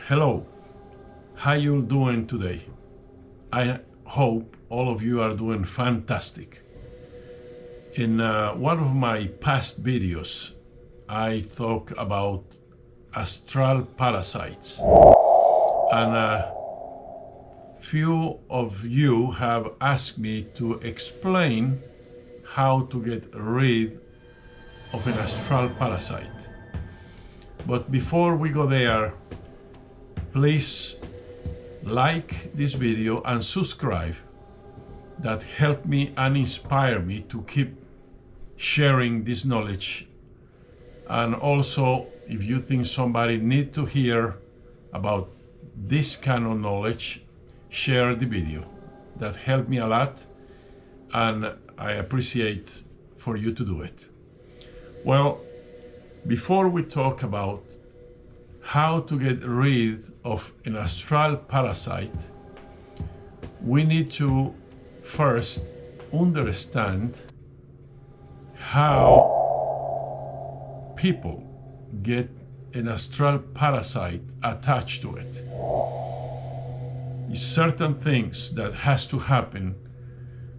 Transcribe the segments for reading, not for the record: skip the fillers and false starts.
Hello, how you doing today? I hope all of you are doing fantastic. In one of my past videos, I talk about astral parasites, and few of you have asked me to explain how to get rid of an astral parasite. But before we go there, please like this video and subscribe. That help me and inspire me to keep sharing this knowledge. And also, if you think somebody need to hear about this kind of knowledge, share the video. That helped me a lot, and I appreciate for you to do it. Well, before we talk about how to get rid of an astral parasite, we need to first understand how people get an astral parasite attached to it. Certain things that has to happen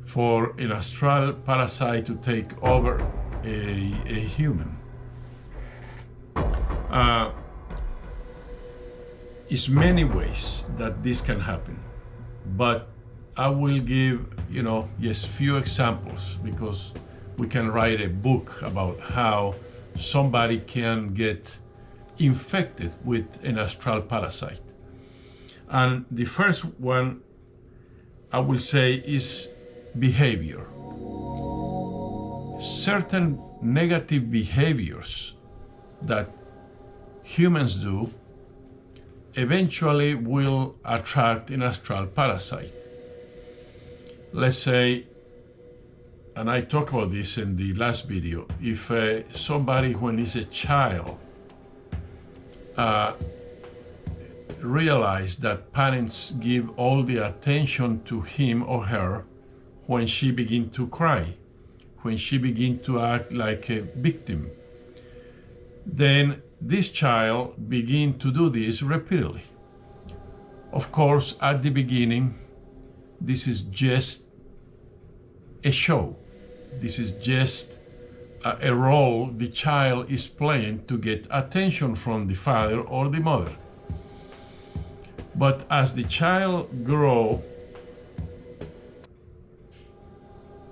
for an astral parasite to take over a human. It's many ways that this can happen, but I will give, just few examples, because we can write a book about how somebody can get infected with an astral parasite. And the first one I will say is behavior. Certain negative behaviors that humans do eventually will attract an astral parasite. Let's say, and I talked about this in the last video, if somebody when he's a child realize that parents give all the attention to him or her when she begin to cry, when she begin to act like a victim, then this child begin to do this repeatedly. Of course, at the beginning, this is just a show. This is just a role the child is playing to get attention from the father or the mother. But as the child grows,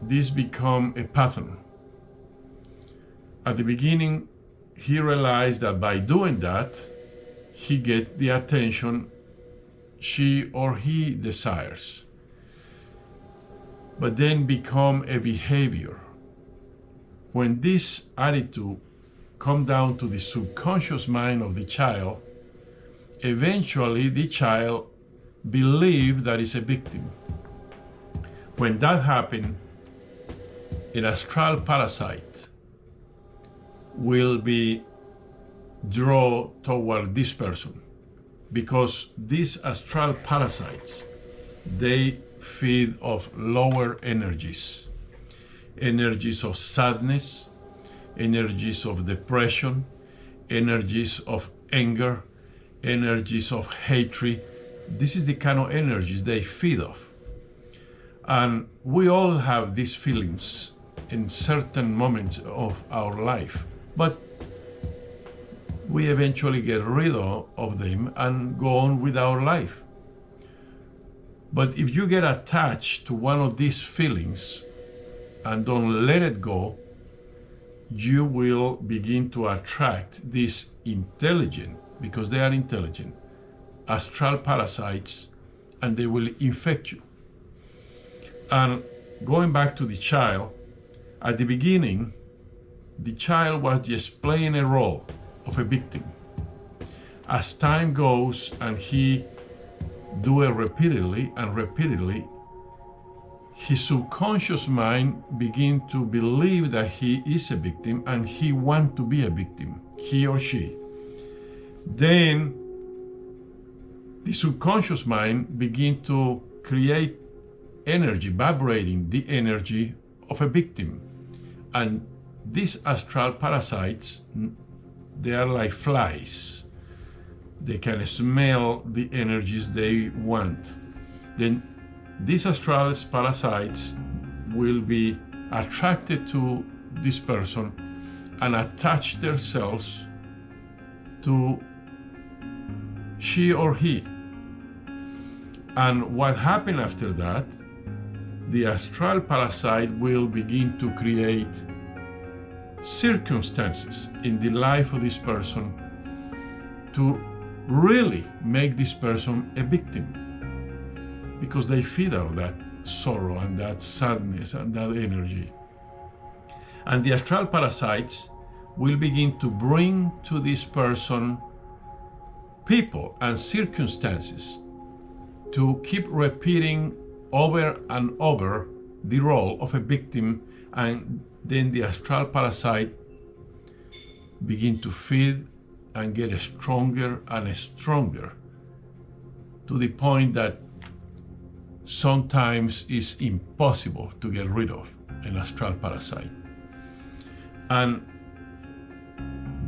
this becomes a pattern. At the beginning, he realized that by doing that, he gets the attention she or he desires. But then become a behavior. When this attitude comes down to the subconscious mind of the child, eventually the child believes that it's a victim. When that happens, an astral parasite will be drawn toward this person, because these astral parasites, they feed off lower energies, energies of sadness, energies of depression, energies of anger, energies of hatred. This is the kind of energies they feed off. And we all have these feelings in certain moments of our life, but we eventually get rid of them and go on with our life. But if you get attached to one of these feelings and don't let it go, you will begin to attract these intelligent, because they are intelligent, astral parasites, and they will infect you. And going back to the child, at the beginning, the child was just playing a role of a victim. As time goes and he do it repeatedly and repeatedly, his subconscious mind begin to believe that he is a victim and he want to be a victim, he or she. Then the subconscious mind begin to create energy, vibrating the energy of a victim. And these astral parasites, they are like flies. they can smell the energies they want. Then these astral parasites will be attracted to this person and attach themselves to she or he. And what happens after that, the astral parasite will begin to create circumstances in the life of this person to really make this person a victim, because they feed out that sorrow and that sadness and that energy. And the astral parasites will begin to bring to this person people and circumstances to keep repeating over and over the role of a victim, and then the astral parasite begin to feed and get stronger and stronger, to the point that sometimes it's impossible to get rid of an astral parasite. And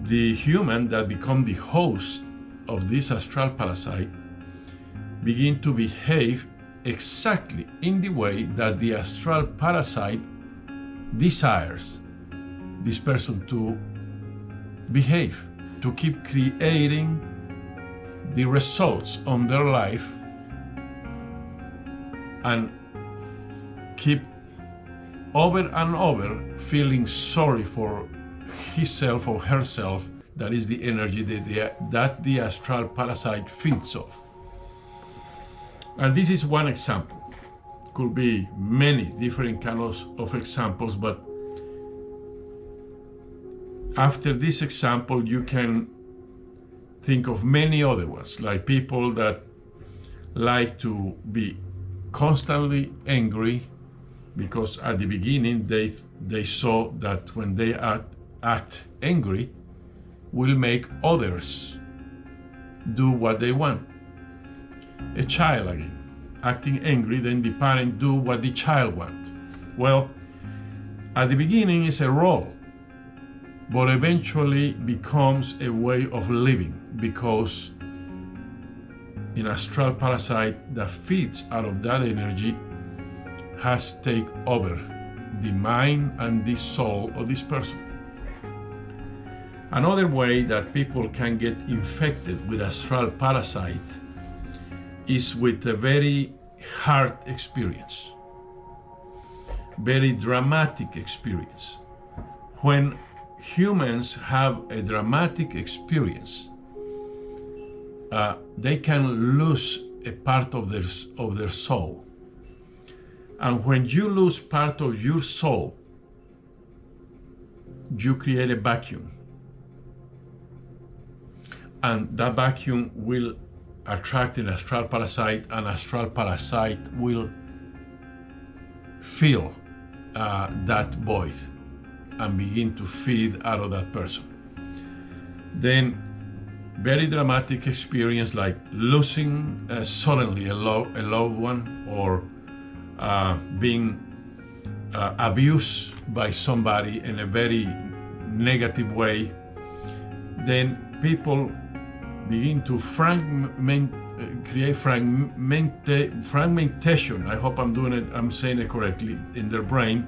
the human that become the host of this astral parasite begin to behave exactly in the way that the astral parasite desires this person to behave, to keep creating the results on their life and keep over and over feeling sorry for himself or herself. That is the energy that the astral parasite feeds off. And this is one example. Could be many different kinds of examples, but after this example, you can think of many other ones, like people that like to be constantly angry, because at the beginning they saw that when they act angry, will make others do what they want. A child again, acting angry, then the parent do what the child wants. Well, at the beginning it's a role, but eventually becomes a way of living, because an astral parasite that feeds out of that energy has taken over the mind and the soul of this person. Another way that people can get infected with astral parasite is with a very hard experience, very dramatic experience. When humans have a dramatic experience, they can lose a part of their soul. And when you lose part of your soul, you create a vacuum. And that vacuum will attract an astral parasite, and astral parasite will fill that void and begin to feed out of that person. Then very dramatic experience like losing suddenly a loved one, or being abused by somebody in a very negative way. Then people begin to create fragmentation. I hope I'm saying it correctly, in their brain,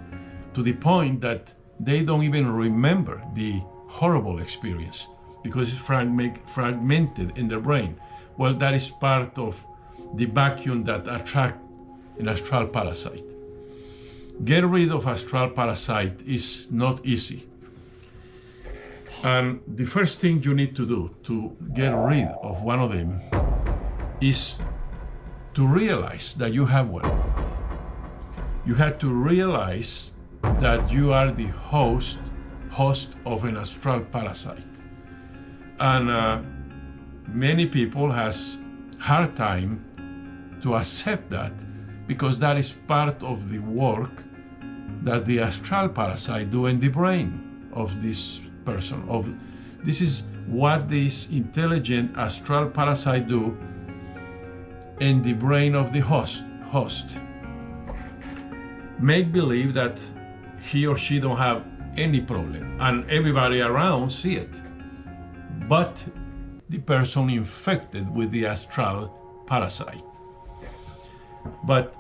to the point that they don't even remember the horrible experience because it's fragmented in their brain. Well, that is part of the vacuum that attracts an astral parasite. Get rid of astral parasite is not easy. And the first thing you need to do to get rid of one of them is to realize that you have one. You have to realize that you are the host of an astral parasite. And many people has hard time to accept that, because that is part of the work that the astral parasite do in the brain of this person. This is what this intelligent astral parasite do in the brain of the host. Make believe that he or she don't have any problem, and everybody around see it. But the person infected with the astral parasite. But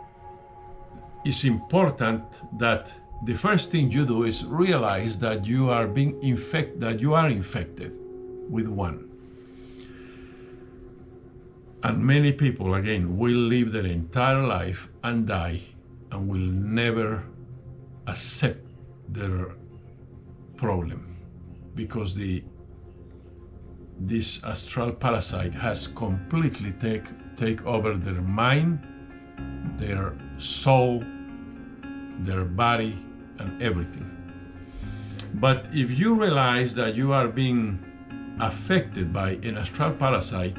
it's important that the first thing you do is realize that you are infected with one. And many people, again, will live their entire life and die and will never accept their problem, because this astral parasite has completely take over their mind, their soul, their body, and everything. But if you realize that you are being affected by an astral parasite,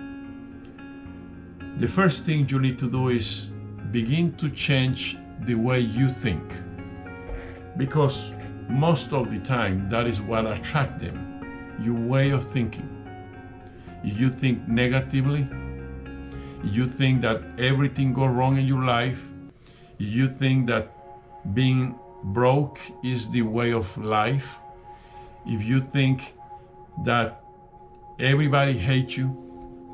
the first thing you need to do is begin to change the way you think, because most of the time that is what attracts them, your way of thinking. If you think negatively, if you think that everything goes wrong in your life, if you think that being broke is the way of life, if you think that everybody hates you,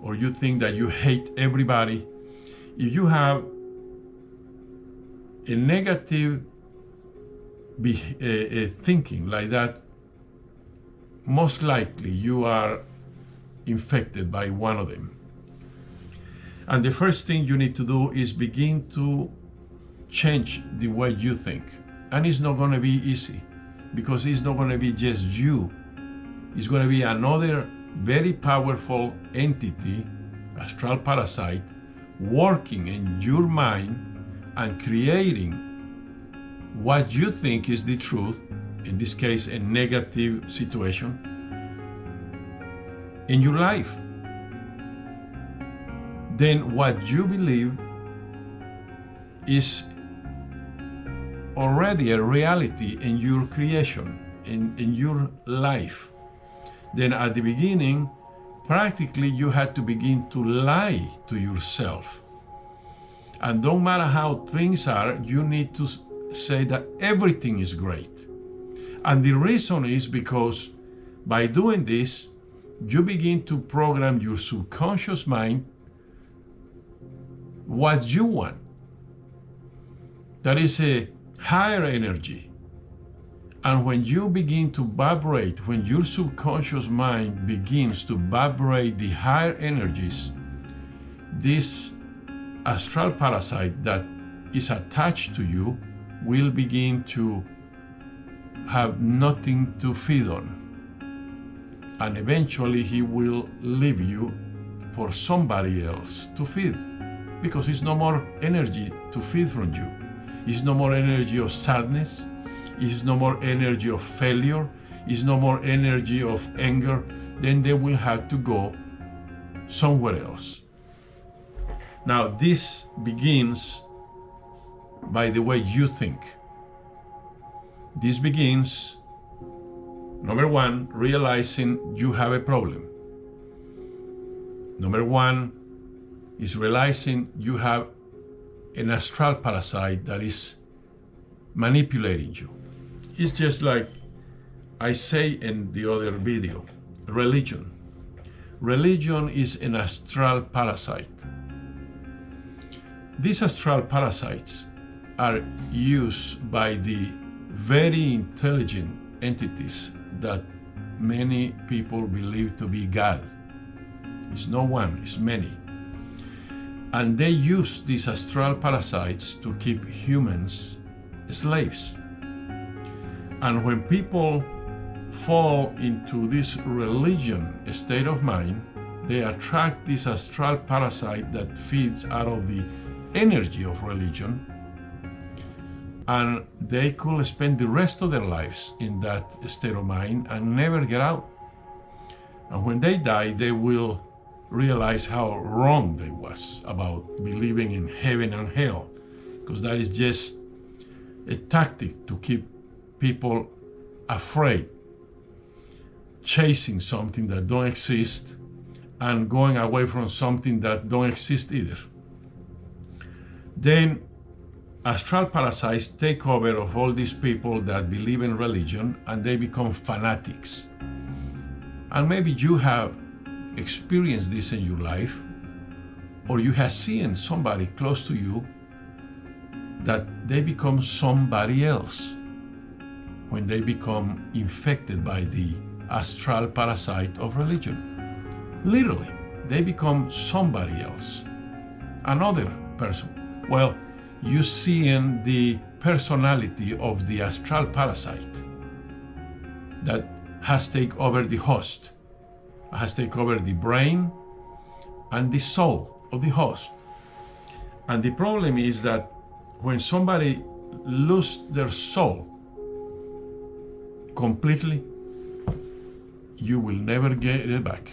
or you think that you hate everybody, if you have a negative thinking like that, most likely you are infected by one of them. And the first thing you need to do is begin to change the way you think. And it's not going to be easy, because it's not going to be just you. It's going to be another very powerful entity, astral parasite, working in your mind and creating what you think is the truth, in this case a negative situation, in your life. Then what you believe is already a reality in your creation, in your life. Then at the beginning, practically you had to begin to lie to yourself. And don't matter how things are, you need to say that everything is great. And the reason is because by doing this, you begin to program your subconscious mind what you want. That is a higher energy. And when you begin to vibrate, when your subconscious mind begins to vibrate the higher energies, this astral parasite that is attached to you will begin to have nothing to feed on. And eventually he will leave you for somebody else to feed, because it's no more energy to feed from you. It's no more energy of sadness. It's no more energy of failure. It's no more energy of anger. Then they will have to go somewhere else. Now this begins by the way you think. This begins, number one, realizing you have a problem. Number one is realizing you have an astral parasite that is manipulating you. It's just like I say in the other video, religion. Religion is an astral parasite. These astral parasites are used by the very intelligent entities that many people believe to be God. It's not one, it's many. And they use these astral parasites to keep humans slaves. And when people fall into this religion state of mind, they attract this astral parasite that feeds out of the energy of religion, and they could spend the rest of their lives in that state of mind and never get out. And when they die, they will realize how wrong they was about believing in heaven and hell, because that is just a tactic to keep people afraid, chasing something that don't exist and going away from something that don't exist either. Then astral parasites take over of all these people that believe in religion, and they become fanatics. And maybe you have experienced this in your life, or you have seen somebody close to you that they become somebody else when they become infected by the astral parasite of religion. Literally, they become somebody else, another person. Well, you see in the personality of the astral parasite that has taken over the host, has taken over the brain and the soul of the host. And the problem is that when somebody loses their soul completely, you will never get it back.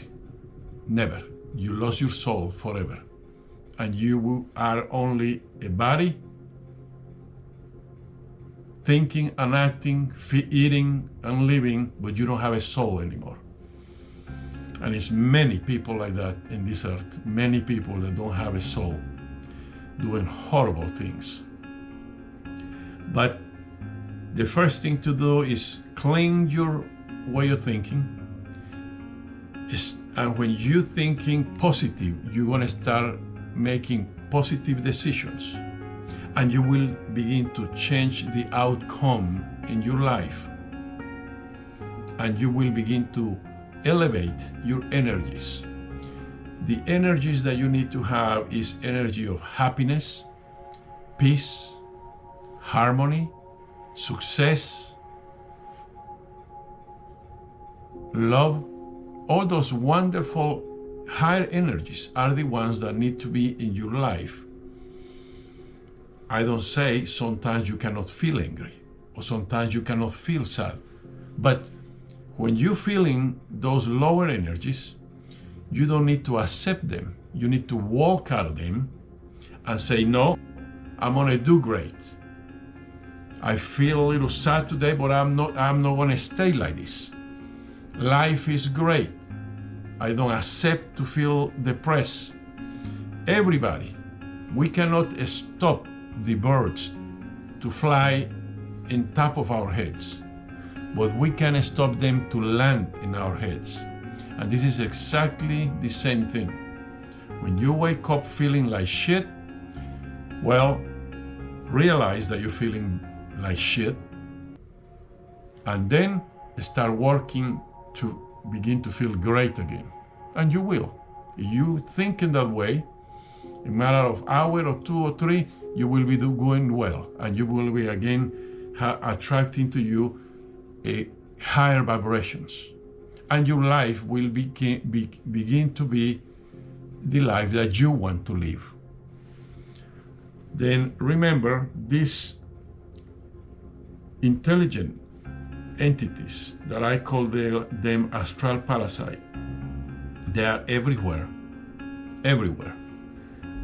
Never. You lost your soul forever. And you are only a body, thinking and acting, eating and living, but you don't have a soul anymore. And it's many people like that in this earth, many people that don't have a soul, doing horrible things. But the first thing to do is clean your way of thinking. And when you're thinking positive, you're going to start making positive decisions. And you will begin to change the outcome in your life. And you will begin to elevate your energies. The energies that you need to have is energy of happiness, peace, harmony, success, love. All those wonderful higher energies are the ones that need to be in your life. I don't say sometimes you cannot feel angry or sometimes you cannot feel sad, but when you're feeling those lower energies, you don't need to accept them. You need to walk out of them and say, no, I'm gonna do great. I feel a little sad today, but I'm not gonna stay like this. Life is great. I don't accept to feel depressed. Everybody, we cannot stop the birds to fly in top of our heads, but we can stop them to land in our heads. And this is exactly the same thing. When you wake up feeling like shit, well, realize that you're feeling like shit, and then start working to begin to feel great again. And you will. If you think in that way, in a matter of hour or 2 or 3, you will be going well, and you will be again attracting to you a higher vibrations, and your life will begin to be the life that you want to live. Then remember, these intelligent entities that I call them astral parasite, they are everywhere,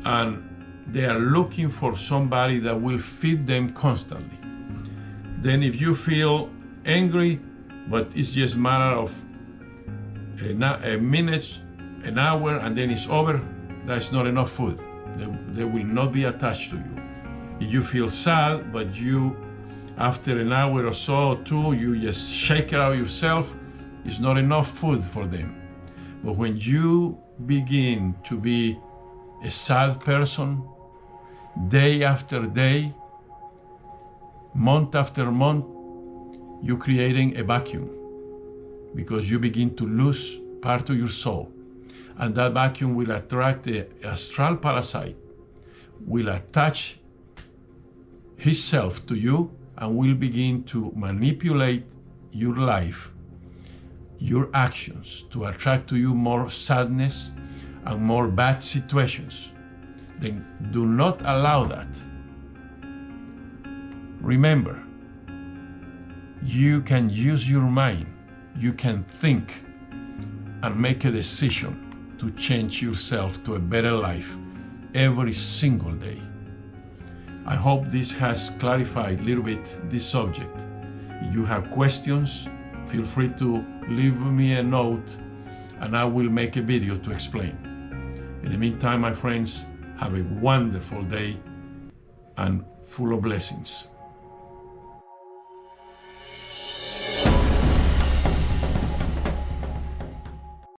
and they are looking for somebody that will feed them constantly. Then if you feel angry, but it's just a matter of a minute, an hour, and then it's over, that's not enough food. They will not be attached to you. If you feel sad, but you, after an hour or so or 2, you just shake it out yourself, it's not enough food for them. But when you begin to be a sad person, day after day, month after month, you're creating a vacuum, because you begin to lose part of your soul. And that vacuum will attract the astral parasite, will attach himself to you, and will begin to manipulate your life, your actions, to attract to you more sadness and more bad situations. Then do not allow that. Remember, you can use your mind, you can think and make a decision to change yourself to a better life every single day. I hope this has clarified a little bit this subject. If you have questions, feel free to leave me a note and I will make a video to explain. In the meantime, my friends, have a wonderful day and full of blessings.